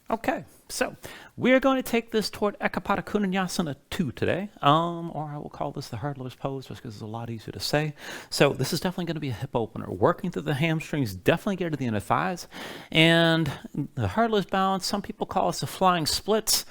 Okay, so we're going to take this toward Ekapada Vinyasa 2 today, or I will call this the hurdler's pose just because it's a lot easier to say. So this is definitely going to be a hip opener. Working through the hamstrings, definitely get to the inner thighs. And the hurdler's balance, some people call this the flying splits,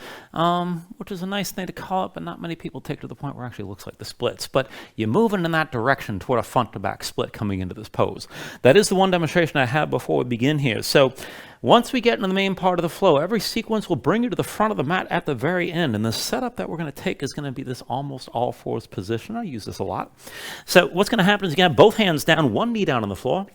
which is a nice thing to call it, but not many people take it to the point where it actually looks like the splits. But you're moving in that direction toward a front to back split coming into this pose. That is the one demonstration I had before we begin here. So once we get into the main part of the flow, every sequence will bring you to the front of the mat at the very end. And the setup that we're going to take is going to be this almost all fours position. I use this a lot. So what's going to happen is you have both hands down, one knee down on the floor.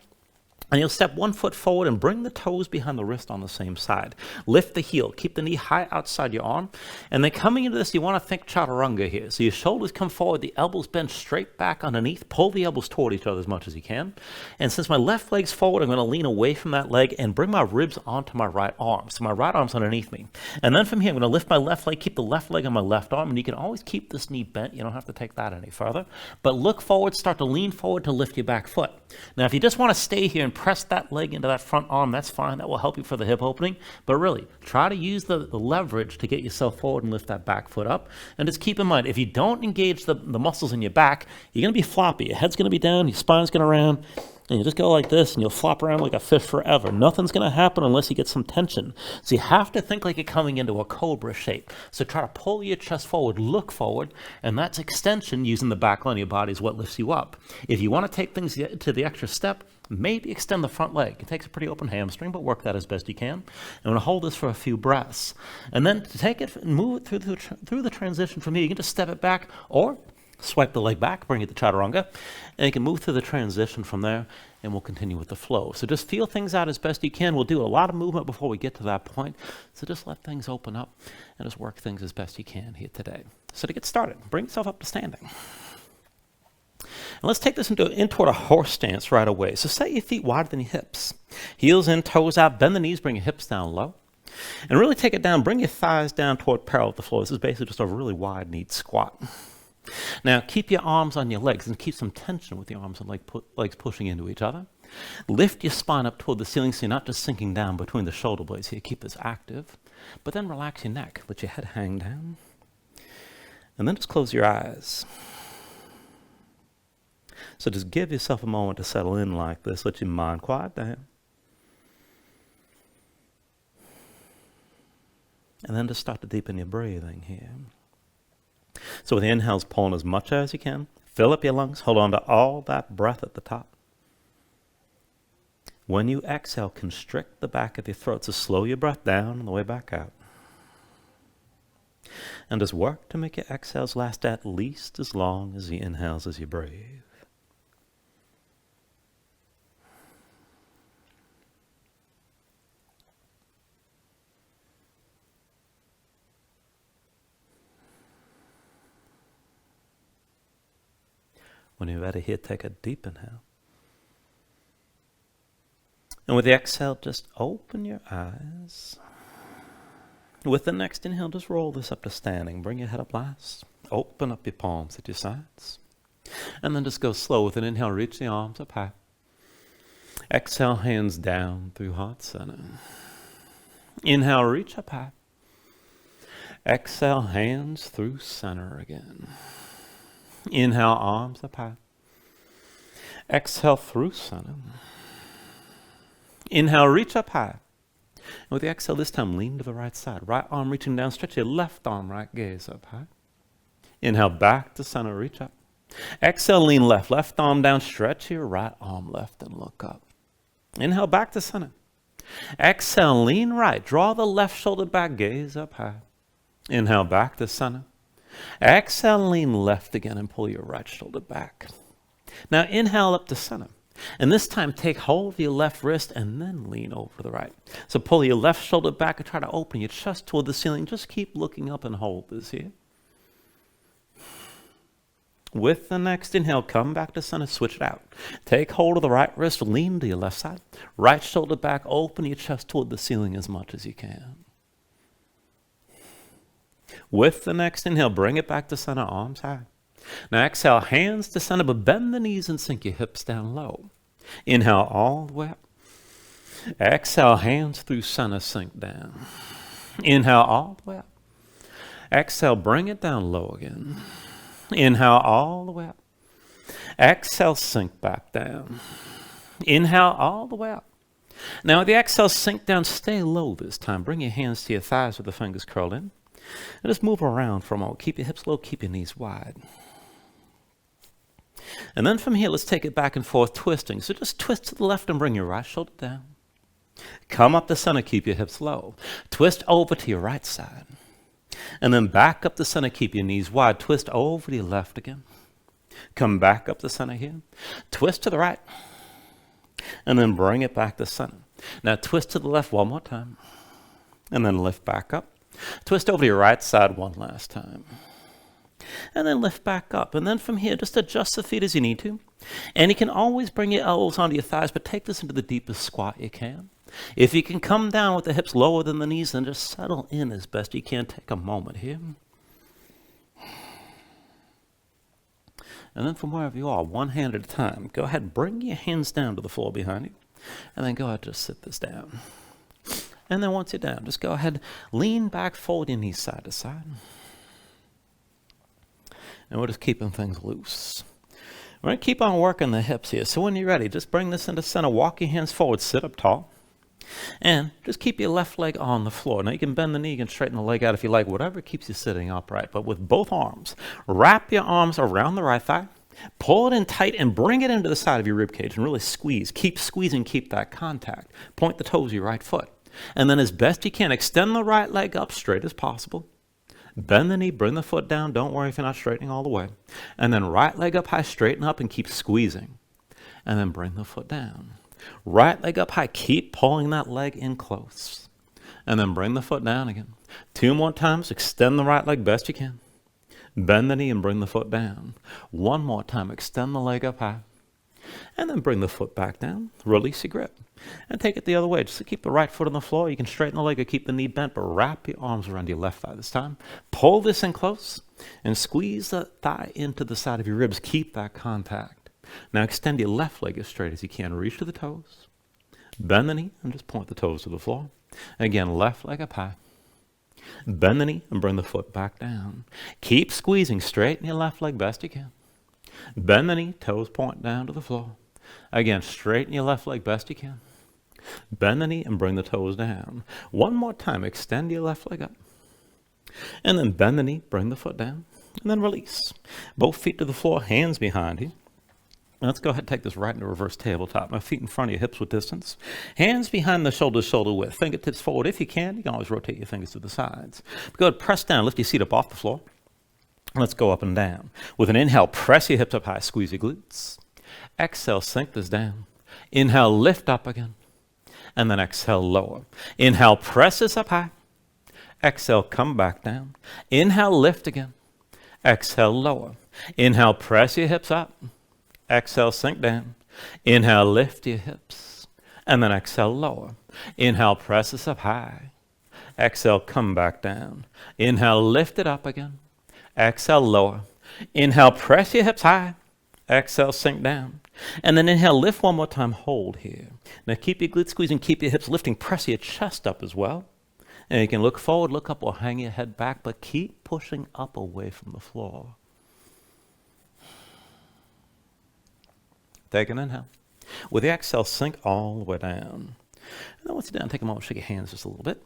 And you'll step 1 foot forward and bring the toes behind the wrist on the same side. Lift the heel. Keep the knee high outside your arm. And then coming into this, you want to think chaturanga here. So your shoulders come forward, the elbows bend straight back underneath. Pull the elbows toward each other as much as you can. And since my left leg's forward, I'm going to lean away from that leg and bring my ribs onto my right arm. So my right arm's underneath me. And then from here, I'm going to lift my left leg, keep the left leg on my left arm. And you can always keep this knee bent. You don't have to take that any further. But look forward, start to lean forward to lift your back foot. Now, if you just want to stay here and press that leg into that front arm, that's fine. That will help you for the hip opening. But really, try to use the leverage to get yourself forward and lift that back foot up. And just keep in mind, if you don't engage the muscles in your back, you're going to be floppy. Your head's going to be down, your spine's going to round, and you just go like this, and you'll flop around like a fish forever. Nothing's going to happen unless you get some tension. So you have to think like you're coming into a cobra shape. So try to pull your chest forward, look forward, and that's extension using the back line of your body is what lifts you up. If you want to take things to the extra step, maybe extend the front leg. It takes a pretty open hamstring, but work that as best you can. And I'm going to hold this for a few breaths. And then to take it and move it through the transition from here, you can just step it back or swipe the leg back, bring it to chaturanga, and you can move through the transition from there, and we'll continue with the flow. So just feel things out as best you can. We'll do a lot of movement before we get to that point, so just let things open up and just work things as best you can here today. So to get started, bring yourself up to standing. And let's take this in toward a horse stance right away. So set your feet wider than your hips. Heels in, toes out, bend the knees, bring your hips down low. And really take it down, bring your thighs down toward parallel with the floor. This is basically just a really wide-kneed squat. Now, keep your arms on your legs and keep some tension with your arms and legs pushing into each other. Lift your spine up toward the ceiling so you're not just sinking down between the shoulder blades here. Keep this active. But then relax your neck. Let your head hang down. And then just close your eyes. So just give yourself a moment to settle in like this. Let your mind quiet down. And then just start to deepen your breathing here. So with the inhales, pulling as much as you can. Fill up your lungs. Hold on to all that breath at the top. When you exhale, constrict the back of your throat. So slow your breath down on the way back out. And just work to make your exhales last at least as long as the inhales as you breathe. When you're ready here, take a deep inhale. And with the exhale, just open your eyes. With the next inhale, just roll this up to standing. Bring your head up last. Open up your palms at your sides. And then just go slow. With an inhale, reach the arms up high. Exhale, hands down through heart center. Inhale, reach up high. Exhale, hands through center again. Inhale, arms up high. Exhale through center. Inhale, reach up high. And with the exhale this time, lean to the right side. Right arm reaching down, stretch your left arm, right gaze up high. Inhale, back to center, reach up. Exhale, lean left. Left arm down, stretch your right arm left and look up. Inhale, back to center. Exhale, lean right. Draw the left shoulder back, gaze up high. Inhale, back to center. Exhale, lean left again and pull your right shoulder back. Now inhale up to center. And this time take hold of your left wrist and then lean over to the right. So pull your left shoulder back and try to open your chest toward the ceiling. Just keep looking up and hold this here. With the next inhale, come back to center, switch it out. Take hold of the right wrist, lean to your left side. Right shoulder back, open your chest toward the ceiling as much as you can. With the next inhale, bring it back to center, arms high. Now exhale, hands to center, but bend the knees and sink your hips down low. Inhale all the way up. Exhale, hands through center, sink down. Inhale all the way up. Exhale, bring it down low again. Inhale all the way up. Exhale, sink back down. Inhale all the way up. Now with the exhale, sink down, stay low this time. Bring your hands to your thighs with the fingers curled in. And just move around for a moment. Keep your hips low, keep your knees wide. And then from here, let's take it back and forth, twisting. So just twist to the left and bring your right shoulder down. Come up the center, keep your hips low. Twist over to your right side. And then back up the center, keep your knees wide. Twist over to your left again. Come back up the center here. Twist to the right. And then bring it back to center. Now twist to the left one more time. And then lift back up. Twist over to your right side one last time. And then lift back up. And then from here, just adjust the feet as you need to. And you can always bring your elbows onto your thighs, but take this into the deepest squat you can. If you can come down with the hips lower than the knees, then just settle in as best you can. Take a moment here. And then from wherever you are, one hand at a time, go ahead and bring your hands down to the floor behind you. And then go ahead and just sit this down. And then once you're down, just go ahead, lean back, fold your knees side to side. And we're just keeping things loose. We're going to keep on working the hips here. So when you're ready, just bring this into center. Walk your hands forward. Sit up tall. And just keep your left leg on the floor. Now you can bend the knee. You can straighten the leg out if you like. Whatever keeps you sitting upright. But with both arms, wrap your arms around the right thigh. Pull it in tight and bring it into the side of your rib cage and really squeeze. Keep squeezing. Keep that contact. Point the toes of your right foot. And then as best you can, extend the right leg up straight as possible. Bend the knee, bring the foot down. Don't worry if you're not straightening all the way. And then right leg up high, straighten up and keep squeezing. And then bring the foot down. Right leg up high, keep pulling that leg in close. And then bring the foot down again. 2 more times, extend the right leg best you can. Bend the knee and bring the foot down. 1 more time, extend the leg up high. And then bring the foot back down. Release your grip. And take it the other way. Just to keep the right foot on the floor. You can straighten the leg or keep the knee bent, but wrap your arms around your left thigh this time. Pull this in close and squeeze the thigh into the side of your ribs. Keep that contact. Now extend your left leg as straight as you can. Reach to the toes. Bend the knee and just point the toes to the floor. Again, left leg up high. Bend the knee and bring the foot back down. Keep squeezing. Straighten your left leg best you can. Bend the knee, toes point down to the floor. Again, straighten your left leg best you can. Bend the knee and bring the toes down. 1 more time, extend your left leg up. And then bend the knee, bring the foot down, and then release. Both feet to the floor, hands behind you. Now let's go ahead and take this right into reverse tabletop. My feet in front of your hips with distance. Hands behind the shoulders, shoulder width. Fingertips forward. If you can always rotate your fingers to the sides. Go ahead, press down, lift your seat up off the floor. Let's go up and down. With an inhale, press your hips up high, squeeze your glutes. Exhale, sink this down. Inhale, lift up again. And then exhale, lower. Inhale, press this up high. Exhale, come back down. Inhale, lift again. Exhale, lower. Inhale, press your hips up. Exhale, sink down. Inhale, lift your hips. And then exhale, lower. Inhale, press this up high. Exhale, come back down. Inhale, lift it up again. Exhale, lower. Inhale, press your hips high. Exhale, sink down. And then inhale, lift 1 more time, hold here. Now keep your glutes squeezing, keep your hips lifting, press your chest up as well. And you can look forward, look up, or hang your head back, but keep pushing up away from the floor. Take an inhale. With the exhale, sink all the way down. And then once you're down, take a moment, shake your hands just a little bit.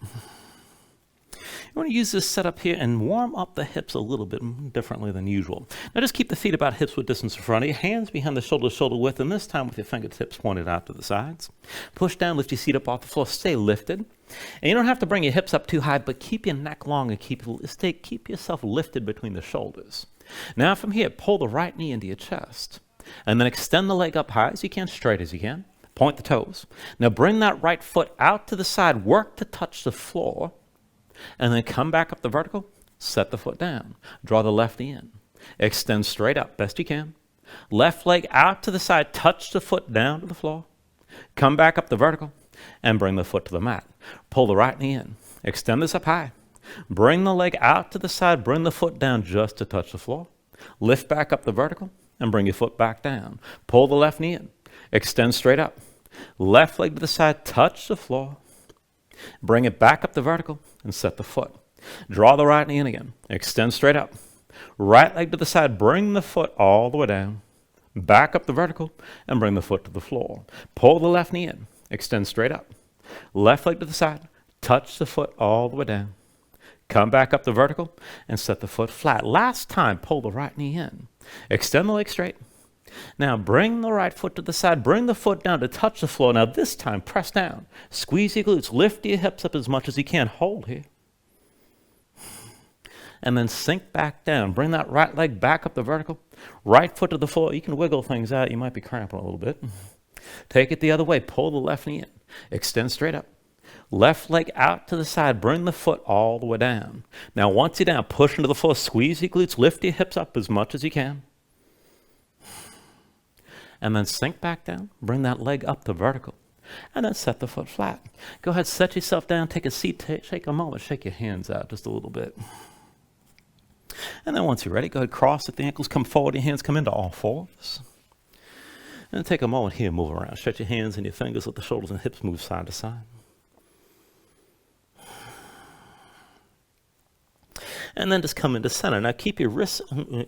You want to use this setup here and warm up the hips a little bit differently than usual. Now just keep the feet about hips width distance in front of you, hands behind the shoulders, shoulder width, and this time with your fingertips pointed out to the sides. Push down, lift your seat up off the floor, stay lifted. And you don't have to bring your hips up too high, but keep your neck long and keep yourself lifted between the shoulders. Now from here, pull the right knee into your chest. And then extend the leg up high as you can, straight as you can. Point the toes. Now bring that right foot out to the side, work to touch the floor. And then come back up the vertical, set the foot down. Draw the left knee in. Extend straight up, best you can. Left leg out to the side, touch the foot down to the floor. Come back up the vertical and bring the foot to the mat. Pull the right knee in. Extend this up high. Bring the leg out to the side, bring the foot down just to touch the floor. Lift back up the vertical and bring your foot back down. Pull the left knee in. Extend straight up. Left leg to the side, touch the floor. Bring it back up the vertical and set the foot. Draw the right knee in again. Extend straight up. Right leg to the side. Bring the foot all the way down. Back up the vertical and bring the foot to the floor. Pull the left knee in. Extend straight up. Left leg to the side. Touch the foot all the way down. Come back up the vertical and set the foot flat. Last time, pull the right knee in. Extend the leg straight. Now bring the right foot to the side. Bring the foot down to touch the floor. Now this time, press down. Squeeze your glutes. Lift your hips up as much as you can. Hold here. And then sink back down. Bring that right leg back up the vertical. Right foot to the floor. You can wiggle things out. You might be cramping a little bit. Take it the other way. Pull the left knee in. Extend straight up. Left leg out to the side. Bring the foot all the way down. Now once you're down, push into the floor. Squeeze your glutes. Lift your hips up as much as you can. And then sink back down. Bring that leg up the vertical. And then set the foot flat. Go ahead, set yourself down. Take a seat. Shake a moment. Shake your hands out just a little bit. And then once you're ready, go ahead, cross at the ankles, come forward, your hands come into all fours. And then take a moment here, move around. Stretch your hands and your fingers, let the shoulders and hips move side to side. And then just come into center. Now keep your wrists,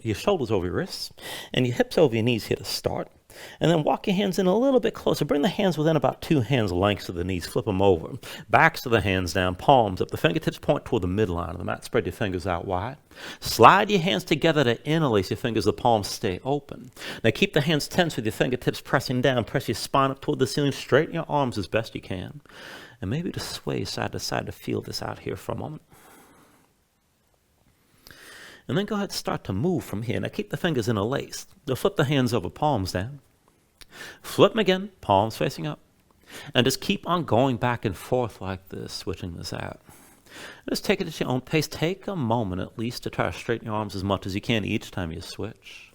your shoulders over your wrists, and your hips over your knees here to start. And then walk your hands in a little bit closer. Bring the hands within about 2 hands lengths of the knees. Flip them over. Backs of the hands down, palms up. The fingertips point toward the midline of the mat. Spread your fingers out wide. Slide your hands together to interlace your fingers. The palms stay open. Now keep the hands tense with your fingertips pressing down. Press your spine up toward the ceiling. Straighten your arms as best you can. And maybe just sway side to side to feel this out here for a moment. And then go ahead and start to move from here. Now keep the fingers interlaced. You'll flip the hands over, palms down. Flip them again, palms facing up. And just keep on going back and forth like this, switching this out. Just take it at your own pace. Take a moment at least to try to straighten your arms as much as you can each time you switch.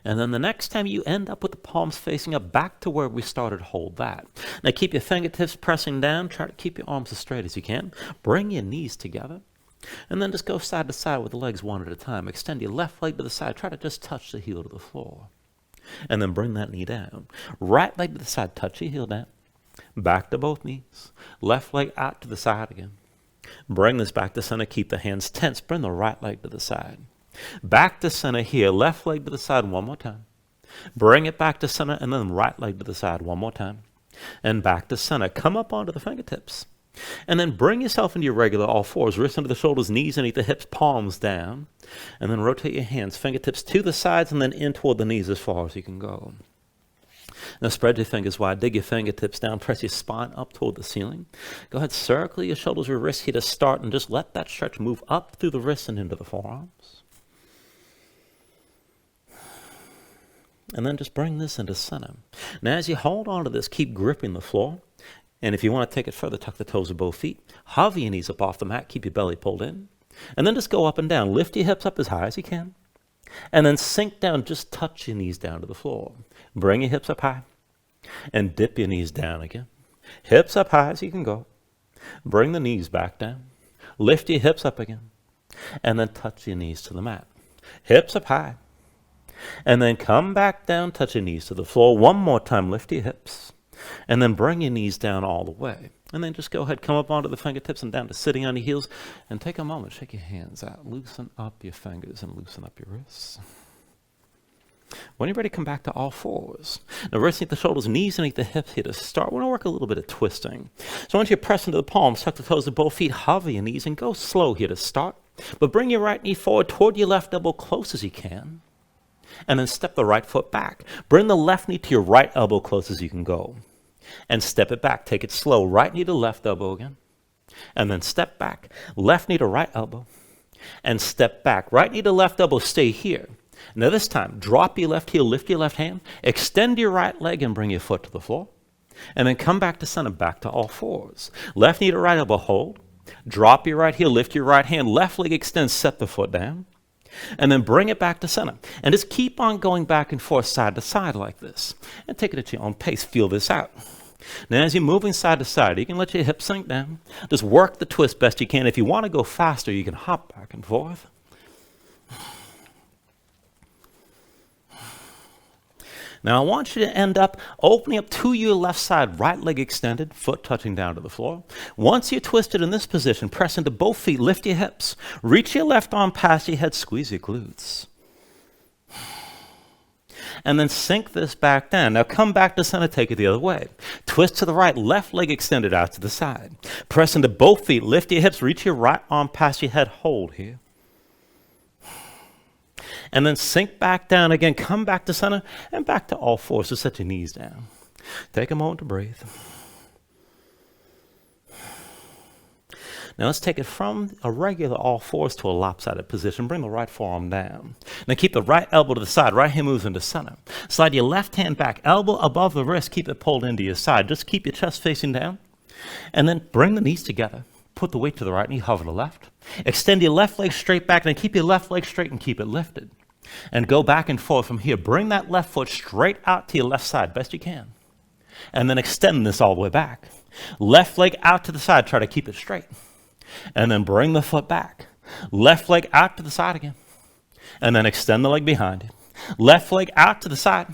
And then the next time you end up with the palms facing up, back to where we started, hold that. Now keep your fingertips pressing down. Try to keep your arms as straight as you can. Bring your knees together. And then just go side to side with the legs one at a time. Extend your left leg to the side. Try to just touch the heel to the floor. And then bring that knee down. Right leg to the side. Touch your heel down. Back to both knees. Left leg out to the side again. Bring this back to center. Keep the hands tense. Bring the right leg to the side. Back to center here, left leg to the side one more time. Bring it back to center and then right leg to the side one more time. And back to center. Come up onto the fingertips. And then bring yourself into your regular all fours. Wrists under the shoulders, knees underneath the hips, palms down. And then rotate your hands, fingertips to the sides and then in toward the knees as far as you can go. Now spread your fingers wide, dig your fingertips down, press your spine up toward the ceiling. Go ahead, circle your shoulders or wrists here to start and just let that stretch move up through the wrists and into the forearms. And then just bring this into center. Now as you hold on to this, keep gripping the floor. And if you want to take it further, tuck the toes of both feet. Hover your knees up off the mat. Keep your belly pulled in. And then just go up and down. Lift your hips up as high as you can. And then sink down. Just touch your knees down to the floor. Bring your hips up high. And dip your knees down again. Hips up high as you can go. Bring the knees back down. Lift your hips up again. And then touch your knees to the mat. Hips up high. And then come back down, touch your knees to the floor. One more time, lift your hips. And then bring your knees down all the way. And then just go ahead, come up onto the fingertips and down to sitting on your heels. And take a moment, shake your hands out. Loosen up your fingers and loosen up your wrists. When you're ready, come back to all fours. Now wrists underneath the shoulders, knees underneath the hips here to start. We're going to work a little bit of twisting. So once you press into the palms, tuck the toes of both feet, hover your knees, and go slow here to start. But bring your right knee forward toward your left elbow close as you can. And then step the right foot back. Bring the left knee to your right elbow close as you can go. And step it back. Take it slow. Right knee to left elbow again. And then step back. Left knee to right elbow. And step back. Right knee to left elbow. Stay here. Now this time, drop your left heel, lift your left hand, extend your right leg and bring your foot to the floor. And then come back to center, back to all fours. Left knee to right elbow, hold. Drop your right heel, lift your right hand, left leg extends, set the foot down. And then bring it back to center. And just keep on going back and forth side to side like this. And take it at your own pace. Feel this out. Now as you're moving side to side, you can let your hips sink down. Just work the twist best you can. If you want to go faster, you can hop back and forth. Now I want you to end up opening up to your left side, right leg extended, foot touching down to the floor. Once you're twisted in this position, press into both feet, lift your hips, reach your left arm past your head, squeeze your glutes. And then sink this back down. Now come back to center, take it the other way. Twist to the right, left leg extended out to the side. Press into both feet, lift your hips, reach your right arm past your head, hold here. And then sink back down again, come back to center, and back to all fours. So set your knees down. Take a moment to breathe. Now let's take it from a regular all fours to a lopsided position. Bring the right forearm down. Now keep the right elbow to the side. Right hand moves into center. Slide your left hand back, elbow above the wrist. Keep it pulled into your side. Just keep your chest facing down. And then bring the knees together. Put the weight to the right knee, hover to the left. Extend your left leg straight back, and then keep your left leg straight and keep it lifted. And go back and forth from here. Bring that left foot straight out to your left side, best you can. And then extend this all the way back. Left leg out to the side, try to keep it straight. And then bring the foot back. Left leg out to the side again. And then extend the leg behind it. Left leg out to the side.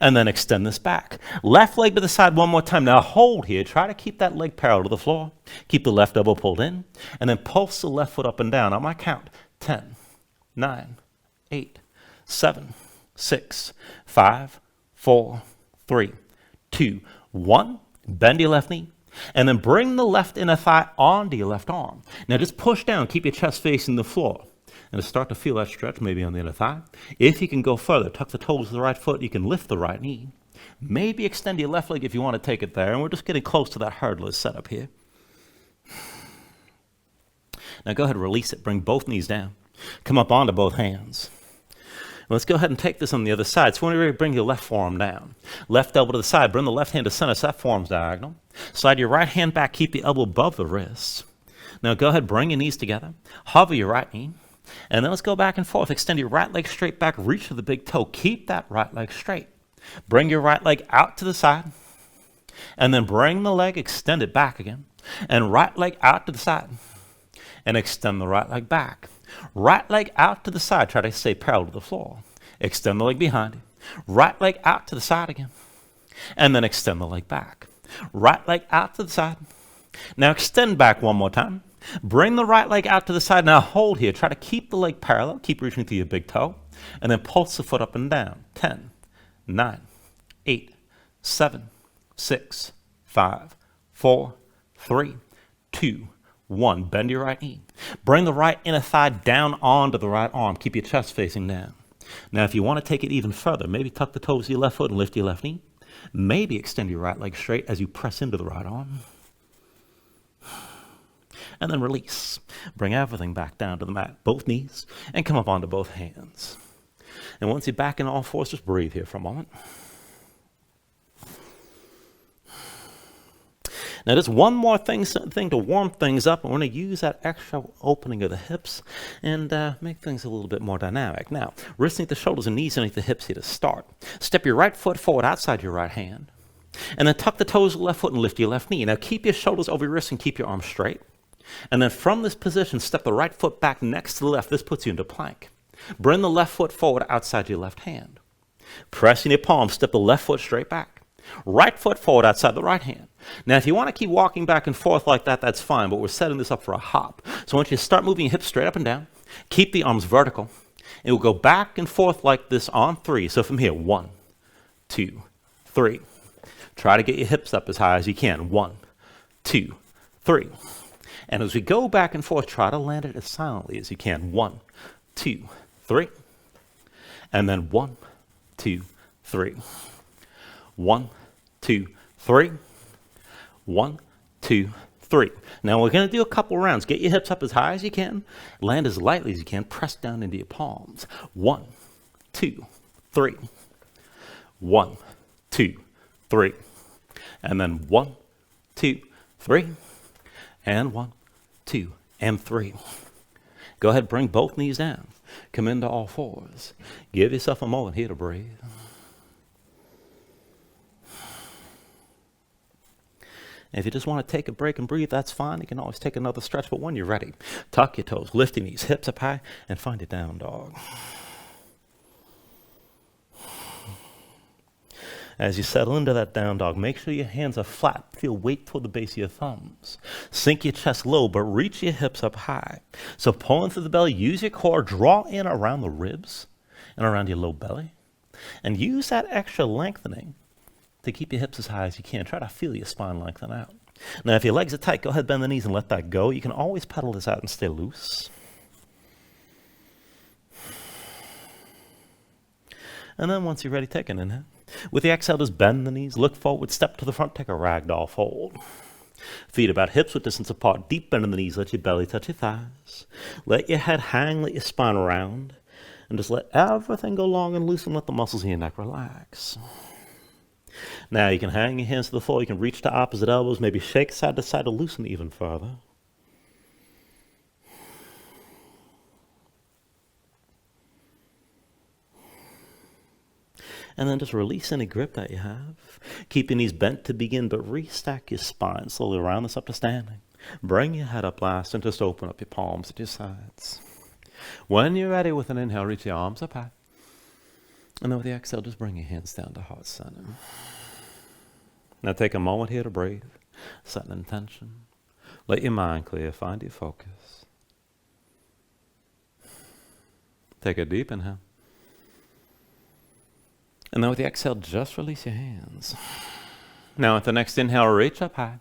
And then extend this back. Left leg to the side one more time. Now hold here. Try to keep that leg parallel to the floor. Keep the left elbow pulled in. And then pulse the left foot up and down. On my count, 10, 9, 8, 7, 6, 5, 4, 3, 2, 1. Bend your left knee. And then bring the left inner thigh onto your left arm. Now just push down. Keep your chest facing the floor. And to start to feel that stretch, maybe on the inner thigh. If you can go further, tuck the toes of the right foot. You can lift the right knee. Maybe extend your left leg if you want to take it there. And we're just getting close to that hurdler setup here. Now go ahead and release it. Bring both knees down. Come up onto both hands. Let's go ahead and take this on the other side. So when you're ready, bring your left forearm down. Left elbow to the side. Bring the left hand to center so that forearm's diagonal. Slide your right hand back. Keep the elbow above the wrist. Now go ahead, bring your knees together. Hover your right knee. And then let's go back and forth. Extend your right leg straight back. Reach for the big toe. Keep that right leg straight. Bring your right leg out to the side. And then bring the leg, extend it back again. And right leg out to the side. And extend the right leg back. Right leg out to the side. Try to stay parallel to the floor. Extend the leg behind it. Right leg out to the side again. And then extend the leg back. Right leg out to the side. Now extend back one more time. Bring the right leg out to the side. Now hold here. Try to keep the leg parallel. Keep reaching through your big toe. And then pulse the foot up and down. 10, 9, 8, 7, 6, 5, 4, 3, 2, 1. Bend your right knee. Bring the right inner thigh down onto the right arm. Keep your chest facing down. Now, if you want to take it even further, maybe tuck the toes of your left foot and lift your left knee. Maybe extend your right leg straight as you press into the right arm. And then release. Bring everything back down to the mat, both knees, and come up onto both hands. And once you're back in all fours, just breathe here for a moment. Now, there's one more thing to warm things up. I want to use that extra opening of the hips and make things a little bit more dynamic. Now, wrists underneath the shoulders and knees underneath the hips here to start. Step your right foot forward outside your right hand. And then tuck the toes of the left foot and lift your left knee. Now, keep your shoulders over your wrists and keep your arms straight. And then from this position, step the right foot back next to the left. This puts you into plank. Bring the left foot forward outside your left hand. Pressing your palms, step the left foot straight back. Right foot forward outside the right hand. Now, if you want to keep walking back and forth like that, that's fine, but we're setting this up for a hop. So I want you to start moving your hips straight up and down. Keep the arms vertical. And we'll go back and forth like this on 3. So from here, 1, 2, 3. Try to get your hips up as high as you can. 1, 2, 3. And as we go back and forth, try to land it as silently as you can. 1, 2, 3. And then 1, 2, 3. 1, 2, 3. 1, 2, 3. Now we're going to do a couple rounds. Get your hips up as high as you can. Land as lightly as you can. Press down into your palms. 1, 2, 3. 1, 2, 3. And then 1, 2, 3. And 1, 2, and 3. Go ahead, bring both knees down. Come into all fours. Give yourself a moment here to breathe. If you just want to take a break and breathe, that's fine. You can always take another stretch, but when you're ready, tuck your toes, lift your knees, hips up high, and find your down dog. As you settle into that down dog, make sure your hands are flat. Feel weight toward the base of your thumbs. Sink your chest low, but reach your hips up high. So pulling through the belly, use your core, draw in around the ribs and around your low belly. And use that extra lengthening to keep your hips as high as you can. Try to feel your spine lengthen out. Now, if your legs are tight, go ahead, bend the knees and let that go. You can always pedal this out and stay loose. And then once you're ready, take an inhale. With the exhale, just bend the knees, look forward, step to the front, take a ragdoll fold. Feet about hips with distance apart, deep bend in the knees, let your belly touch your thighs. Let your head hang, let your spine round, and just let everything go long and loose and let the muscles in your neck relax. Now you can hang your hands to the floor, you can reach to opposite elbows, maybe shake side to side to loosen even further. And then just release any grip that you have. Keep your knees bent to begin, but restack your spine. Slowly round this up to standing. Bring your head up last and just open up your palms at your sides. When you're ready with an inhale, reach your arms up high. And then with the exhale, just bring your hands down to heart center. Now take a moment here to breathe. Set an intention. Let your mind clear. Find your focus. Take a deep inhale. And then with the exhale, just release your hands. Now with the next inhale, reach up high.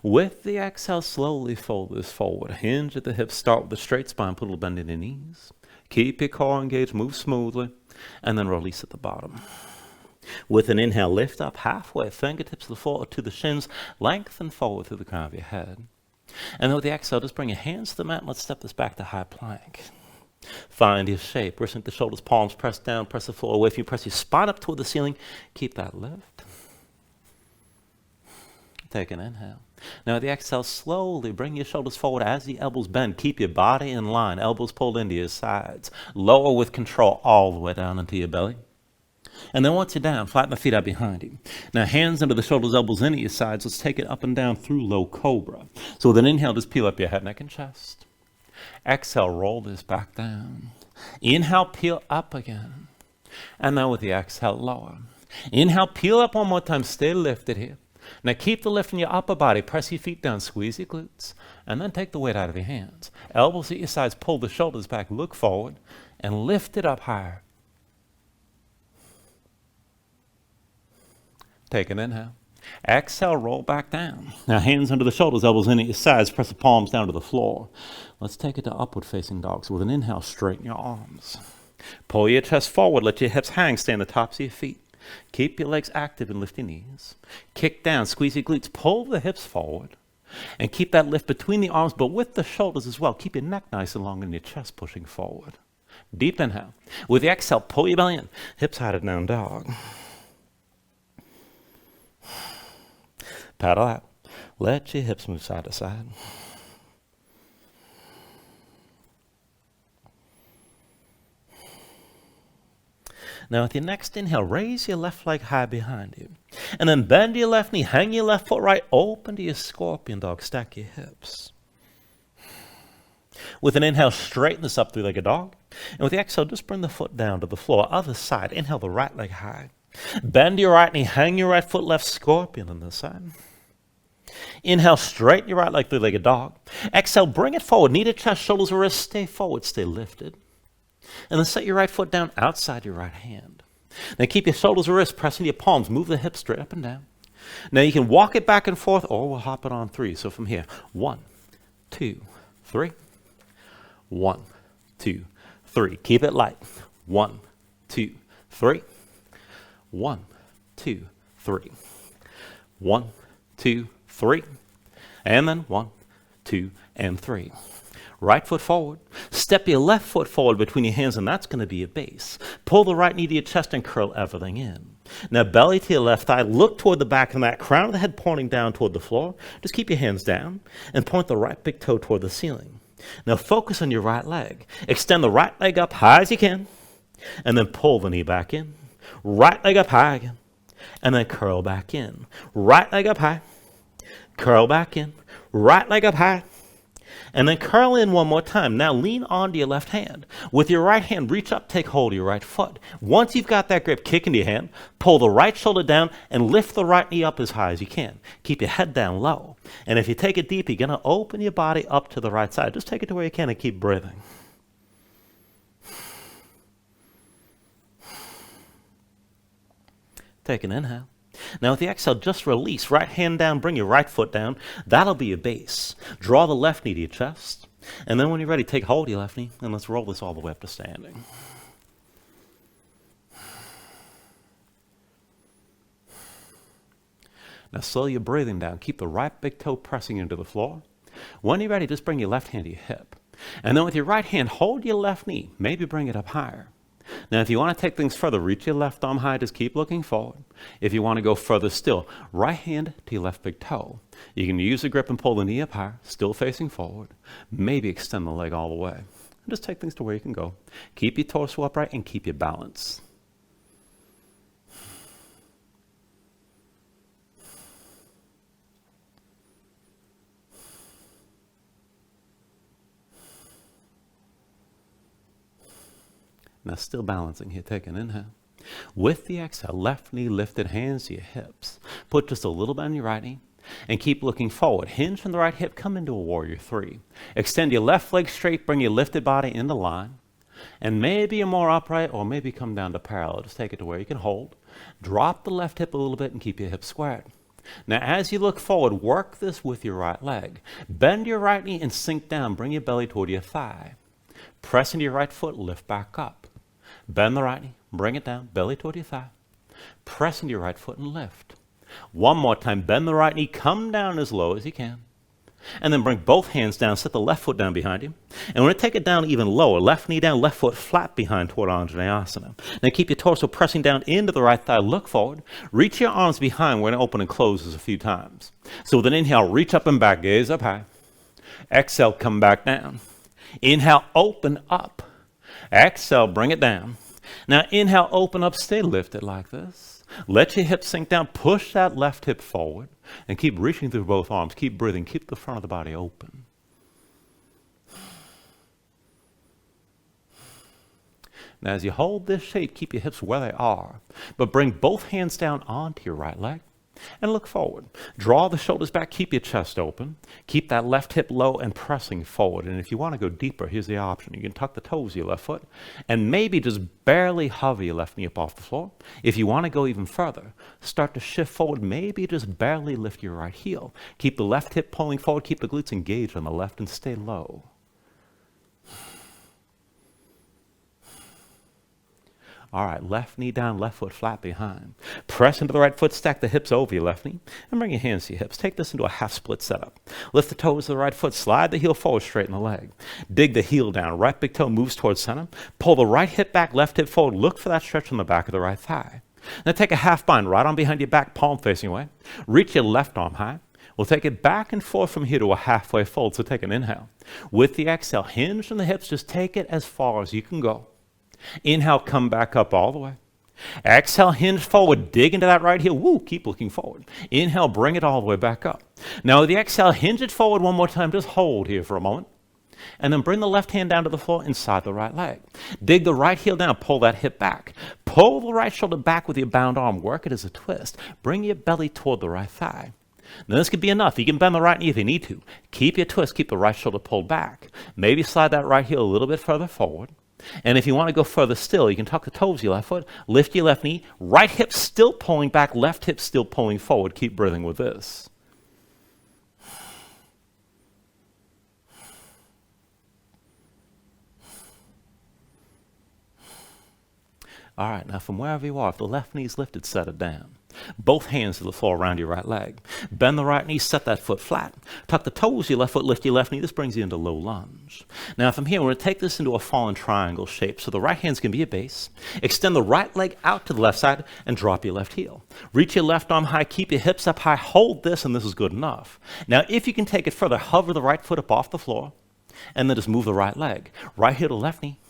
With the exhale, slowly fold this forward. Hinge at the hips. Start with a straight spine. Put a little bend in your knees. Keep your core engaged. Move smoothly. And then release at the bottom. With an inhale, lift up halfway. Fingertips to the floor, to the shins. Lengthen forward through the crown of your head. And then with the exhale, just bring your hands to the mat. And let's step this back to high plank. Find your shape. Wrist the shoulders, palms press down, press the floor away from you. Press your spine up toward the ceiling. Keep that lift. Take an inhale. Now with the exhale, slowly bring your shoulders forward as the elbows bend. Keep your body in line. Elbows pulled into your sides. Lower with control all the way down into your belly. And then once you're down, flatten the feet out behind you. Now hands under the shoulders, elbows into your sides. Let's take it up and down through low cobra. So with an inhale, just peel up your head, neck, and chest. Exhale, roll this back down. Inhale, peel up again. And now with the exhale, lower. Inhale, peel up one more time. Stay lifted here. Now keep the lift in your upper body. Press your feet down, squeeze your glutes. And then take the weight out of your hands. Elbows at your sides, pull the shoulders back, look forward, and lift it up higher. Take an inhale. Exhale, roll back down. Now hands under the shoulders, elbows in at your sides, press the palms down to the floor. Let's take it to upward facing dog. So with an inhale, straighten your arms. Pull your chest forward, let your hips hang, stay on the tops of your feet. Keep your legs active and lift your knees. Kick down, squeeze your glutes, pull the hips forward. And keep that lift between the arms, but with the shoulders as well. Keep your neck nice and long and your chest pushing forward. Deep inhale. With the exhale, pull your belly in. Hips high to down dog. Paddle out. Let your hips move side to side. Now with your next inhale, raise your left leg high behind you. And then bend your left knee, hang your left foot right, open to your scorpion dog, stack your hips. With an inhale, straighten this up, three-legged dog. And with the exhale, just bring the foot down to the floor. Other side, inhale the right leg high. Bend your right knee, hang your right foot left, scorpion on this side. Inhale, straighten your right leg, three-legged dog. Exhale, bring it forward, knee to chest, shoulders to wrist, stay forward, stay lifted. And then set your right foot down outside your right hand. Now keep your shoulders to wrist, pressing your palms, move the hips straight up and down. Now you can walk it back and forth, or we'll hop it on three. So from here, 1, 2, 3. 1, 2, 3. Keep it light. 1, 2, 3. 1, 2, 3. 1, 2, 3. And then 1, 2, and 3. Right foot forward. Step your left foot forward between your hands, and that's going to be your base. Pull the right knee to your chest and curl everything in. Now belly to your left thigh. Look toward the back of the mat. Crown of the head pointing down toward the floor. Just keep your hands down and point the right big toe toward the ceiling. Now focus on your right leg. Extend the right leg up high as you can, and then pull the knee back in. Right leg up high again, and then curl back in. Right leg up high, curl back in. Right leg up high, And then curl in one more time. Now lean onto your left hand. With your right hand, reach up, take hold of your right foot. Once you've got that grip, kick into your hand, pull the right shoulder down and lift the right knee up as high as you can. Keep your head down low. And if you take it deep, you're going to open your body up to the right side. Just take it to where you can and keep breathing. Take an inhale. Now with the exhale, just release. Right hand down, bring your right foot down. That'll be your base. Draw the left knee to your chest. And then when you're ready, take hold of your left knee, and let's roll this all the way up to standing. Now slow your breathing down. Keep the right big toe pressing into the floor. When you're ready, just bring your left hand to your hip. And then with your right hand, hold your left knee. Maybe bring it up higher. Now, if you want to take things further, reach your left arm high, just keep looking forward. If you want to go further still, right hand to your left big toe. You can use the grip and pull the knee up higher, still facing forward. Maybe extend the leg all the way. And just take things to where you can go. Keep your torso upright and keep your balance. Now still balancing here, take an inhale. With the exhale, left knee lifted, hands to your hips. Put just a little bit on your right knee and keep looking forward. Hinge from the right hip, come into a warrior three. Extend your left leg straight, bring your lifted body into line. And maybe you're more upright or maybe come down to parallel. Just take it to where you can hold. Drop the left hip a little bit and keep your hips squared. Now as you look forward, work this with your right leg. Bend your right knee and sink down. Bring your belly toward your thigh. Press into your right foot, lift back up. Bend the right knee, bring it down, belly toward your thigh. Press into your right foot and lift. One more time, bend the right knee, come down as low as you can. And then bring both hands down, set the left foot down behind you. And we're going to take it down even lower, left knee down, left foot flat behind toward Anjaneyasana. Now keep your torso pressing down into the right thigh, look forward. Reach your arms behind, we're going to open and close this a few times. So with an inhale, reach up and back, gaze up high. Exhale, come back down. Inhale, open up. Exhale, bring it down. Now inhale, open up, stay lifted like this. Let your hips sink down, push that left hip forward, and keep reaching through both arms. Keep breathing, keep the front of the body open. Now as you hold this shape, keep your hips where they are, but bring both hands down onto your right leg. And look forward. Draw the shoulders back, keep your chest open. Keep that left hip low and pressing forward. And if you want to go deeper, here's the option. You can tuck the toes of your left foot and maybe just barely hover your left knee up off the floor. If you want to go even further, start to shift forward, maybe just barely lift your right heel. Keep the left hip pulling forward, keep the glutes engaged on the left and stay low. All right, left knee down, left foot flat behind. Press into the right foot, stack the hips over your left knee, and bring your hands to your hips. Take this into a half split setup. Lift the toes of the right foot, slide the heel forward, straighten the leg. Dig the heel down, right big toe moves towards center. Pull the right hip back, left hip forward. Look for that stretch on the back of the right thigh. Now take a half bind, right arm behind your back, palm facing away. Reach your left arm high. We'll take it back and forth from here to a halfway fold, so take an inhale. With the exhale, hinge from the hips, just take it as far as you can go. Inhale, come back up all the way. Exhale, hinge forward, dig into that right heel. Woo, keep looking forward. Inhale, bring it all the way back up. Now with the exhale, hinge it forward one more time. Just hold here for a moment. And then bring the left hand down to the floor inside the right leg. Dig the right heel down, pull that hip back. Pull the right shoulder back with your bound arm. Work it as a twist. Bring your belly toward the right thigh. Now this could be enough. You can bend the right knee if you need to. Keep your twist, keep the right shoulder pulled back. Maybe slide that right heel a little bit further forward. And if you want to go further still, you can tuck the toes of your left foot, lift your left knee, right hip still pulling back, left hip still pulling forward. Keep breathing with this. All right, now from wherever you are, if the left knee is lifted, set it down. Both hands to the floor around your right leg. Bend the right knee, set that foot flat. Tuck the toes of your left foot, lift your left knee. This brings you into low lunge. Now from here, we're going to take this into a fallen triangle shape. So the right hand's going to be a base. Extend the right leg out to the left side and drop your left heel. Reach your left arm high, keep your hips up high, hold this, and this is good enough. Now if you can take it further, hover the right foot up off the floor, and then just move the right leg. Right heel to left knee,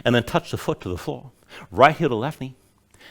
and then touch the foot to the floor. Right heel to left knee,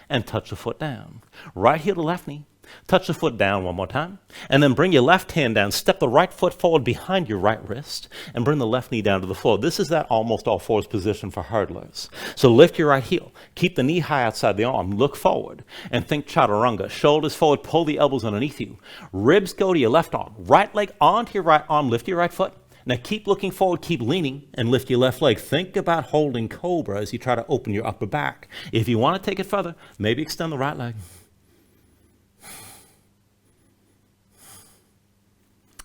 and touch the foot down. Right heel to left knee, Touch the foot down one more time, and then bring your left hand down. Step the right foot forward behind your right wrist, and bring the left knee down to the floor. This is that almost all fours position for hurdlers. So lift your right heel. Keep the knee high outside the arm. Look forward, and think chaturanga. Shoulders forward, pull the elbows underneath you. Ribs go to your left arm. Right leg onto your right arm. Lift your right foot. Now keep looking forward, keep leaning, and lift your left leg. Think about holding cobra as you try to open your upper back. If you want to take it further, maybe extend the right leg.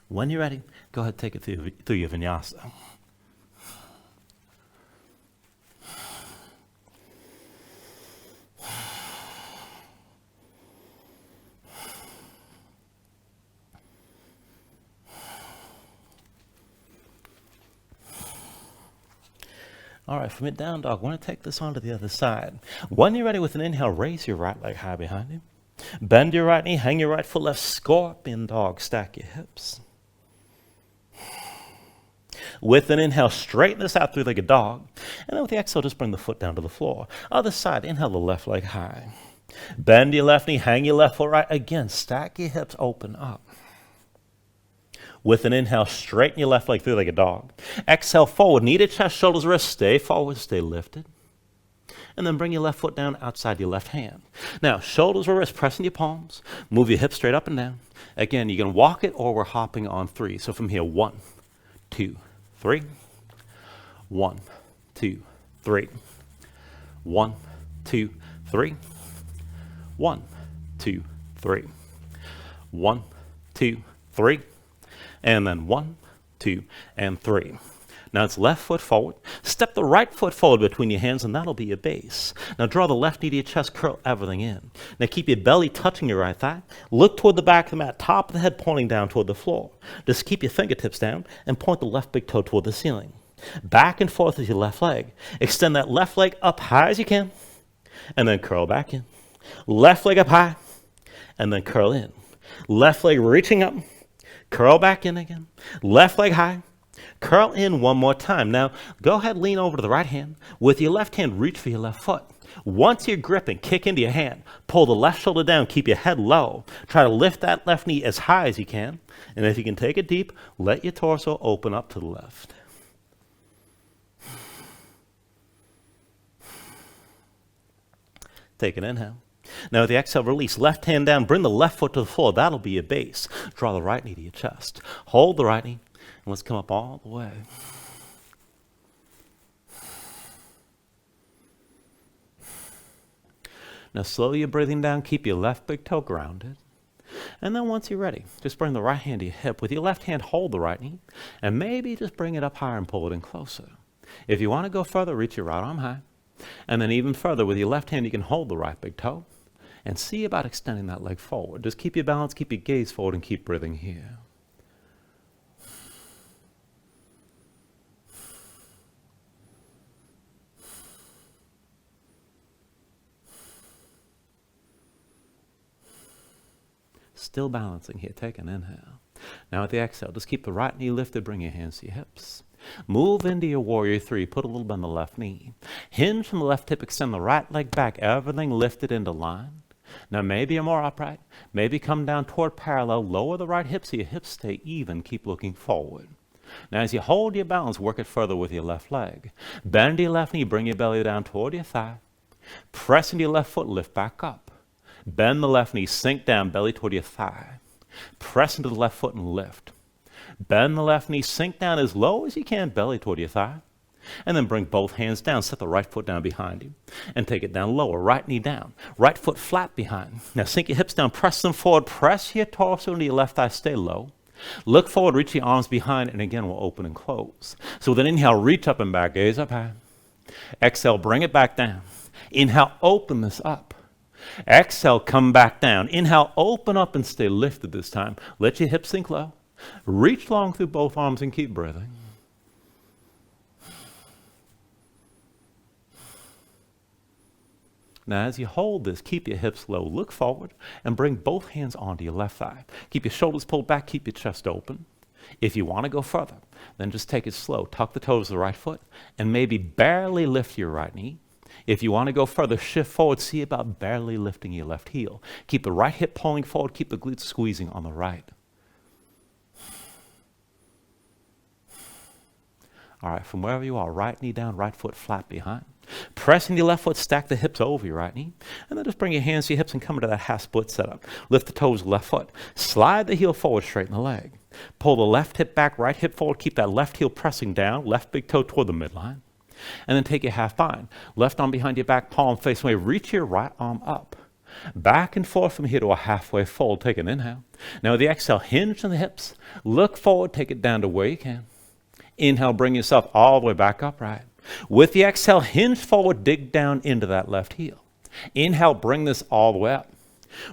When you're ready, go ahead and take it through your vinyasa. All right, from it down dog, I want to take this on to the other side. When you're ready with an inhale, raise your right leg high behind you. Bend your right knee, hang your right foot left, scorpion dog, stack your hips. With an inhale, straighten this out through like a dog. And then with the exhale, just bring the foot down to the floor. Other side, inhale the left leg high. Bend your left knee, hang your left foot right. Again, stack your hips, open up. With an inhale, straighten your left leg through like a dog. Exhale forward, knee to chest, shoulders, wrist. Stay forward, stay lifted. And then bring your left foot down outside your left hand. Now, shoulders or wrist, pressing your palms. Move your hips straight up and down. Again, you can walk it or we're hopping on 3. So from here, 1, 2, 3. 1, 2, 3. 1, 2, 3. 1, 2, 3. 1, 2, 3. And then 1, 2, and 3. Now it's left foot forward. Step the right foot forward between your hands, and that'll be your base. Now draw the left knee to your chest, curl everything in. Now keep your belly touching your right thigh. Look toward the back of the mat, top of the head pointing down toward the floor. Just keep your fingertips down and point the left big toe toward the ceiling. Back and forth with your left leg. Extend that left leg up high as you can, and then curl back in. Left leg up high, and then curl in. Left leg reaching up. Curl back in again. Left leg high. Curl in one more time. Now, go ahead, lean over to the right hand. With your left hand, reach for your left foot. Once you're gripping, kick into your hand. Pull the left shoulder down. Keep your head low. Try to lift that left knee as high as you can. And if you can take it deep, let your torso open up to the left. Take an inhale. Now, with the exhale, release. Left hand down. Bring the left foot to the floor. That'll be your base. Draw the right knee to your chest. Hold the right knee. And let's come up all the way. Now, slow your breathing down. Keep your left big toe grounded. And then once you're ready, just bring the right hand to your hip. With your left hand, hold the right knee. And maybe just bring it up higher and pull it in closer. If you want to go further, reach your right arm high. And then even further, with your left hand, you can hold the right big toe. And see about extending that leg forward. Just keep your balance, keep your gaze forward, and keep breathing here. Still balancing here. Take an inhale. Now with the exhale, just keep the right knee lifted. Bring your hands to your hips. Move into your warrior 3. Put a little bend on the left knee. Hinge from the left hip. Extend the right leg back. Everything lifted into line. Now maybe you're more upright. Maybe come down toward parallel. Lower the right hip so your hips stay even. Keep looking forward. Now as you hold your balance, work it further with your left leg. Bend your left knee. Bring your belly down toward your thigh. Press into your left foot. Lift back up. Bend the left knee. Sink down. Belly toward your thigh. Press into the left foot and lift. Bend the left knee. Sink down as low as you can. Belly toward your thigh. And then bring both hands down. Set the right foot down behind you. And take it down lower. Right knee down. Right foot flat behind. Now sink your hips down. Press them forward. Press your torso into your left thigh. Stay low. Look forward. Reach your arms behind. And again, we'll open and close. So with an inhale, reach up and back. Gaze up high. Exhale, bring it back down. Inhale, open this up. Exhale, come back down. Inhale, open up and stay lifted this time. Let your hips sink low. Reach long through both arms and keep breathing. Now, as you hold this, keep your hips low. Look forward and bring both hands onto your left thigh. Keep your shoulders pulled back. Keep your chest open. If you want to go further, then just take it slow. Tuck the toes of the right foot and maybe barely lift your right knee. If you want to go further, shift forward, see about barely lifting your left heel. Keep the right hip pulling forward, keep the glutes squeezing on the right. All right, from wherever you are, right knee down, right foot flat behind. Pressing your left foot, stack the hips over your right knee, and then just bring your hands to your hips and come into that half split setup. Lift the toes, left foot. Slide the heel forward, straighten the leg. Pull the left hip back, right hip forward, keep that left heel pressing down, left big toe toward the midline. And then take your half bind. Left arm behind your back, palm facing away. Reach your right arm up. Back and forth from here to a halfway fold. Take an inhale. Now with the exhale, hinge on the hips. Look forward, take it down to where you can. Inhale, bring yourself all the way back upright. With the exhale, hinge forward, dig down into that left heel. Inhale, bring this all the way up.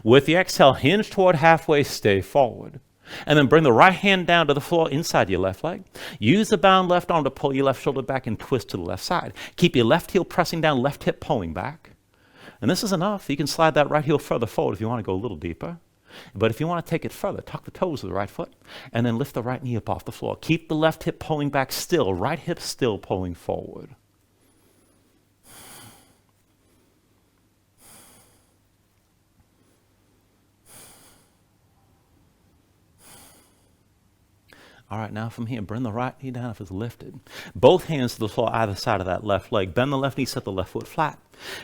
With the exhale, hinge toward halfway, stay forward. And then bring the right hand down to the floor inside your left leg. Use the bound left arm to pull your left shoulder back and twist to the left side. Keep your left heel pressing down, left hip pulling back. And this is enough. You can slide that right heel further forward if you want to go a little deeper. But if you want to take it further, tuck the toes of the right foot and then lift the right knee up off the floor. Keep the left hip pulling back still, right hip still pulling forward. All right, now from here, bring the right knee down if it's lifted. Both hands to the floor either side of that left leg. Bend the left knee, set the left foot flat.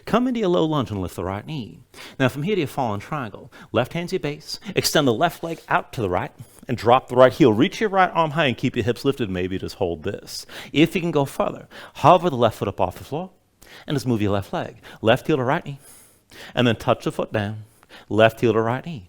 Come into your low lunge and lift the right knee. Now from here to your fallen triangle. Left hand's your base. Extend the left leg out to the right and drop the right heel. Reach your right arm high and keep your hips lifted. Maybe just hold this. If you can go further, hover the left foot up off the floor and just move your left leg. Left heel to right knee. And then touch the foot down. Left heel to right knee.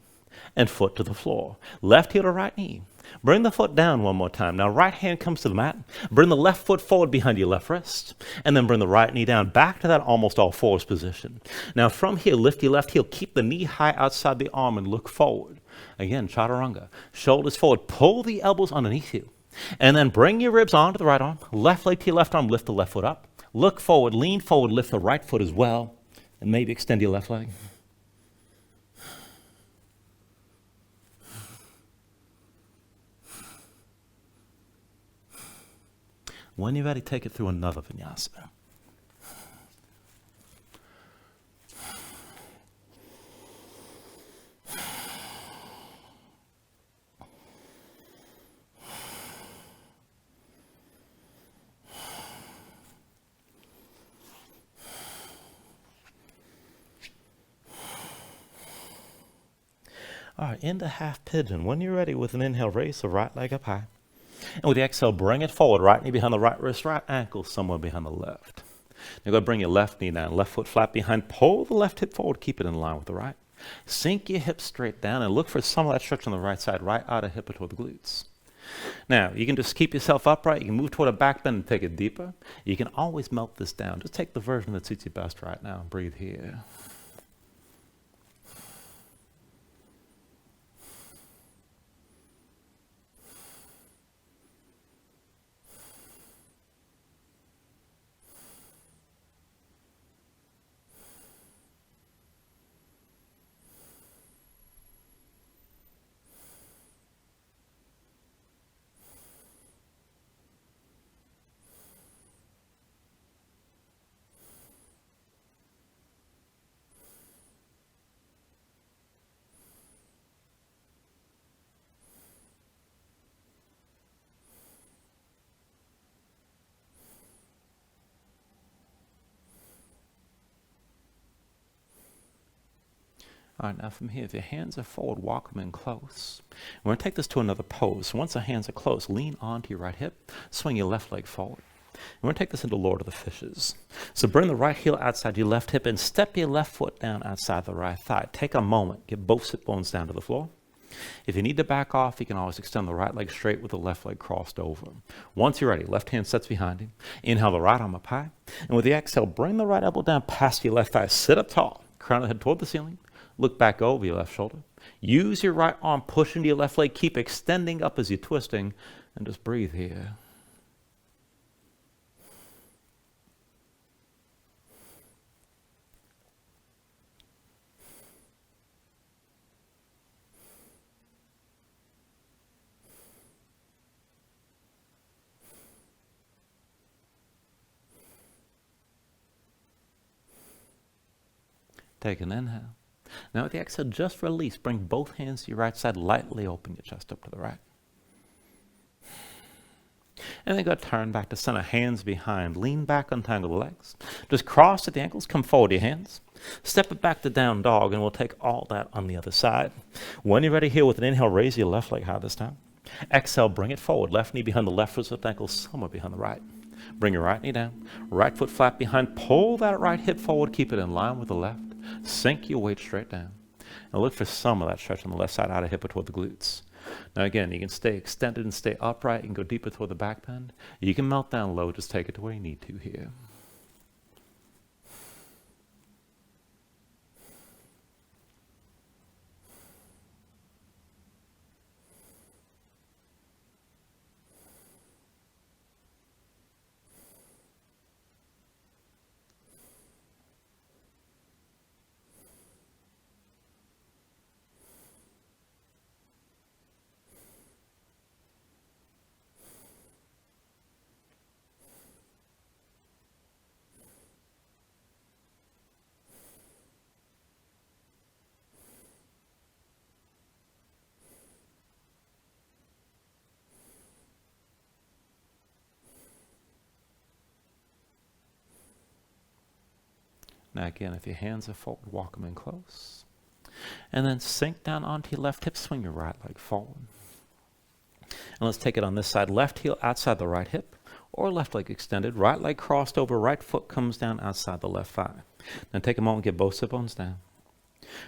And foot to the floor. Left heel to right knee. Bring the foot down one more time. Now right hand comes to the mat. Bring the left foot forward behind your left wrist. And then bring the right knee down back to that almost all fours position. Now from here, lift your left heel. Keep the knee high outside the arm and look forward. Again, chaturanga. Shoulders forward. Pull the elbows underneath you. And then bring your ribs onto the right arm. Left leg to your left arm. Lift the left foot up. Look forward. Lean forward. Lift the right foot as well. And maybe extend your left leg. When you're ready, take it through another vinyasa. All right, into half pigeon. When you're ready, with an inhale, raise the right leg up high. And with the exhale, bring it forward. Right knee behind the right wrist, right ankle somewhere behind the left. Now go bring your left knee down, left foot flat behind. Pull the left hip forward. Keep it in line with the right. Sink your hips straight down and look for some of that stretch on the right side, right outer hip toward the glutes. Now, you can just keep yourself upright. You can move toward a back bend and take it deeper. You can always melt this down. Just take the version that suits you best right now and breathe here. All right, now from here, if your hands are forward, walk them in close. We're going to take this to another pose. Once the hands are close, lean onto your right hip, swing your left leg forward. We're going to take this into Lord of the Fishes. So bring the right heel outside your left hip and step your left foot down outside the right thigh. Take a moment, get both sit bones down to the floor. If you need to back off, you can always extend the right leg straight with the left leg crossed over. Once you're ready, left hand sets behind you. Inhale the right arm up high. And with the exhale, bring the right elbow down past your left thigh. Sit up tall, crown the head toward the ceiling. Look back over your left shoulder. Use your right arm, push into your left leg. Keep extending up as you're twisting. And just breathe here. Take an inhale. Now with the exhale, just release. Bring both hands to your right side. Lightly open your chest up to the right. And then go turn back to center, hands behind. Lean back, untangle the legs. Just cross at the ankles, come forward your hands. Step it back to down dog, and we'll take all that on the other side. When you're ready here with an inhale, raise your left leg high this time. Exhale, bring it forward. Left knee behind the left foot, left ankle somewhere behind the right. Bring your right knee down. Right foot flat behind. Pull that right hip forward. Keep it in line with the left. Sink your weight straight down. And look for some of that stretch on the left side, outer hip or toward the glutes. Now again, you can stay extended and stay upright. You can go deeper toward the back bend. You can melt down low. Just take it to where you need to here. Now again, if your hands are forward, walk them in close. And then sink down onto your left hip, swing your right leg forward. And let's take it on this side. Left heel outside the right hip, or left leg extended. Right leg crossed over, right foot comes down outside the left thigh. Now take a moment, get both sit bones down.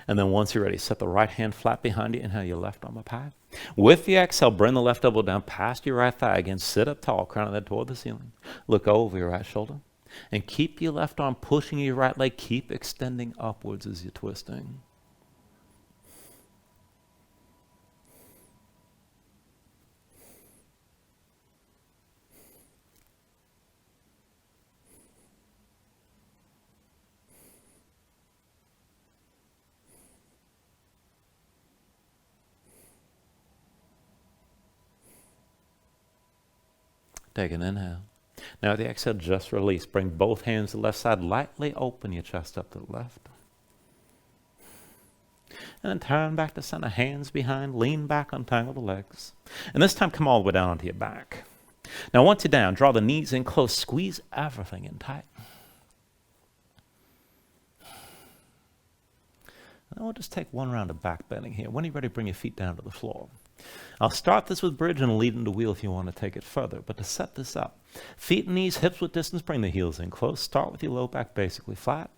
And then once you're ready, set the right hand flat behind you. Inhale your left arm up high. With the exhale, bring the left elbow down past your right thigh. Again, sit up tall, crown of the head toward the ceiling. Look over your right shoulder. And keep your left arm pushing your right leg. Keep extending upwards as you're twisting. Take an inhale. Now with the exhale, just release. Bring both hands to the left side. Lightly open your chest up to the left. And then turn back to center. Hands behind. Lean back, untangle the legs. And this time, come all the way down onto your back. Now once you're down, draw the knees in close. Squeeze everything in tight. And then we'll just take one round of back bending here. When you're ready, bring your feet down to the floor. I'll start this with bridge and lead into wheel if you want to take it further. But to set this up, feet and knees, hips with distance, bring the heels in close. Start with your low back basically flat.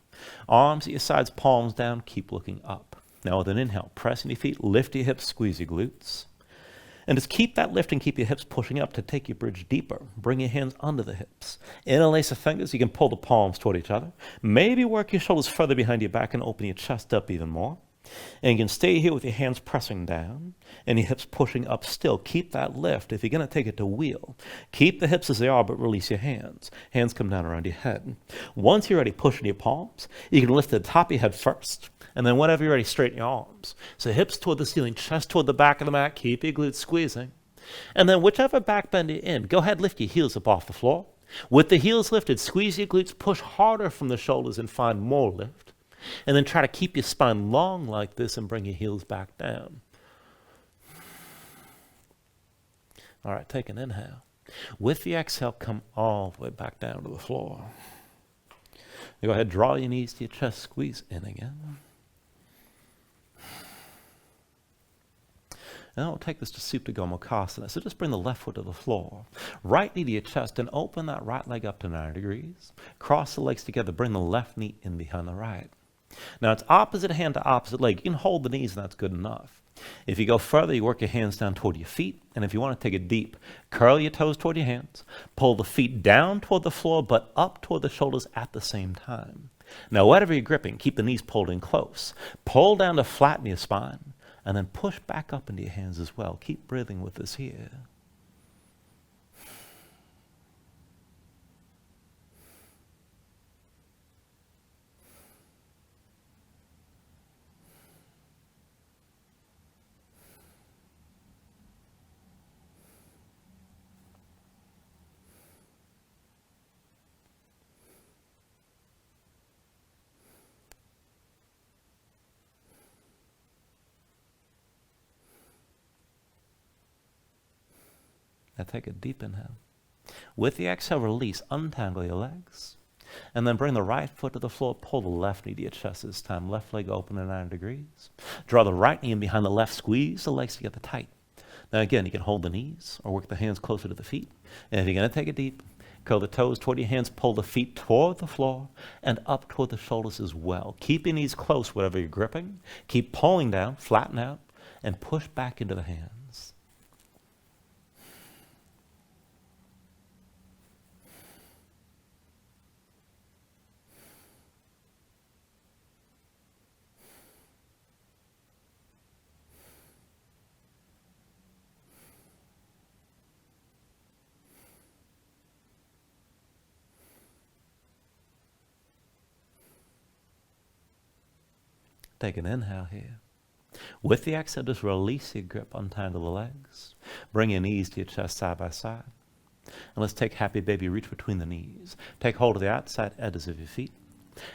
Arms at your sides, palms down, keep looking up. Now with an inhale, press in your feet, lift your hips, squeeze your glutes. And just keep that lift and keep your hips pushing up to take your bridge deeper. Bring your hands under the hips. Interlace the fingers, you can pull the palms toward each other. Maybe work your shoulders further behind your back and open your chest up even more. And you can stay here with your hands pressing down and your hips pushing up still. Keep that lift. If you're going to take it to wheel, keep the hips as they are, but release your hands. Hands come down around your head. Once you're ready, push in your palms. You can lift the top of your head first. And then whenever you're ready, straighten your arms. So hips toward the ceiling, chest toward the back of the mat. Keep your glutes squeezing. And then whichever back bend you're in, go ahead, lift your heels up off the floor. With the heels lifted, squeeze your glutes, push harder from the shoulders and find more lift. And then try to keep your spine long like this and bring your heels back down. All right, take an inhale. With the exhale, come all the way back down to the floor. You go ahead, draw your knees to your chest, squeeze in again. And then we'll take this to Supta Gomukhasana. So just bring the left foot to the floor. Right knee to your chest and open that right leg up to 90 degrees. Cross the legs together. Bring the left knee in behind the right. Now it's opposite hand to opposite leg. You can hold the knees and that's good enough. If you go further, you work your hands down toward your feet. And if you want to take it deep, curl your toes toward your hands. Pull the feet down toward the floor, but up toward the shoulders at the same time. Now whatever you're gripping, keep the knees pulled in close. Pull down to flatten your spine. And then push back up into your hands as well. Keep breathing with us here. Now take a deep inhale. With the exhale, release, untangle your legs. And then bring the right foot to the floor, pull the left knee to your chest this time. Left leg open at 90 degrees. Draw the right knee in behind the left, squeeze the legs together tight. Now again, you can hold the knees or work the hands closer to the feet. And if you're going to take it deep, curl the toes toward your hands, pull the feet toward the floor and up toward the shoulders as well. Keep your knees close, whatever you're gripping. Keep pulling down, flatten out, and push back into the hands. Take an inhale here. With the exhale, just release your grip, untangle the legs. Bring your knees to your chest side by side. And let's take happy baby, reach between the knees. Take hold of the outside edges of your feet.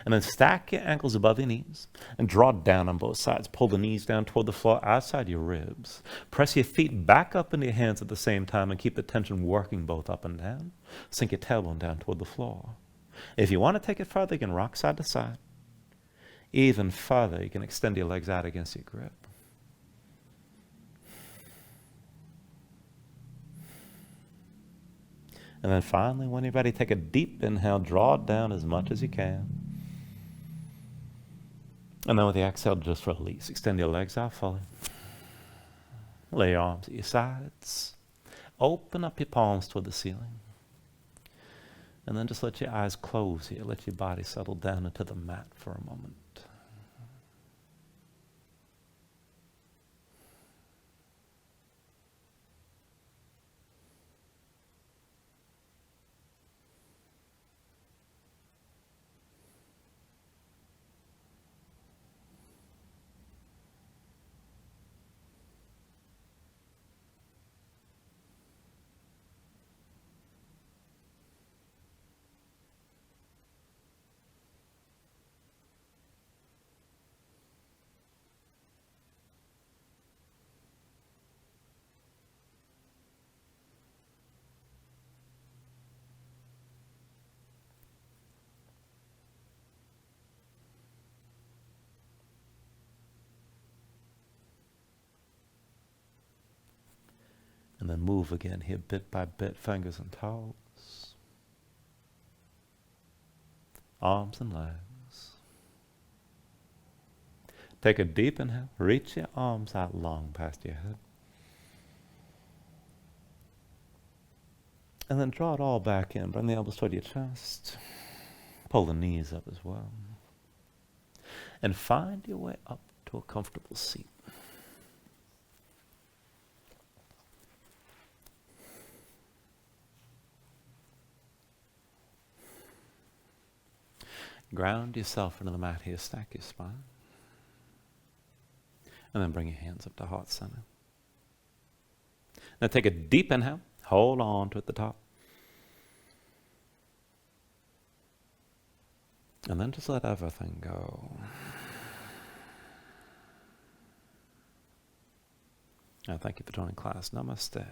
And then stack your ankles above your knees and draw down on both sides. Pull the knees down toward the floor outside your ribs. Press your feet back up into your hands at the same time and keep the tension working both up and down. Sink your tailbone down toward the floor. If you want to take it further, you can rock side to side. Even further, you can extend your legs out against your grip. And then finally, when you're ready, take a deep inhale, draw it down as much as you can. And then with the exhale, just release. Extend your legs out fully. Lay your arms at your sides. Open up your palms toward the ceiling. And then just let your eyes close here. Let your body settle down into the mat for a moment. And then move again here, bit by bit, fingers and toes. Arms and legs. Take a deep inhale. Reach your arms out long past your head. And then draw it all back in. Bring the elbows toward your chest. Pull the knees up as well. And find your way up to a comfortable seat. Ground yourself into the mat here, stack your spine. And then bring your hands up to heart center. Now take a deep inhale, hold on to at the top. And then just let everything go. Thank you for joining class. Namaste.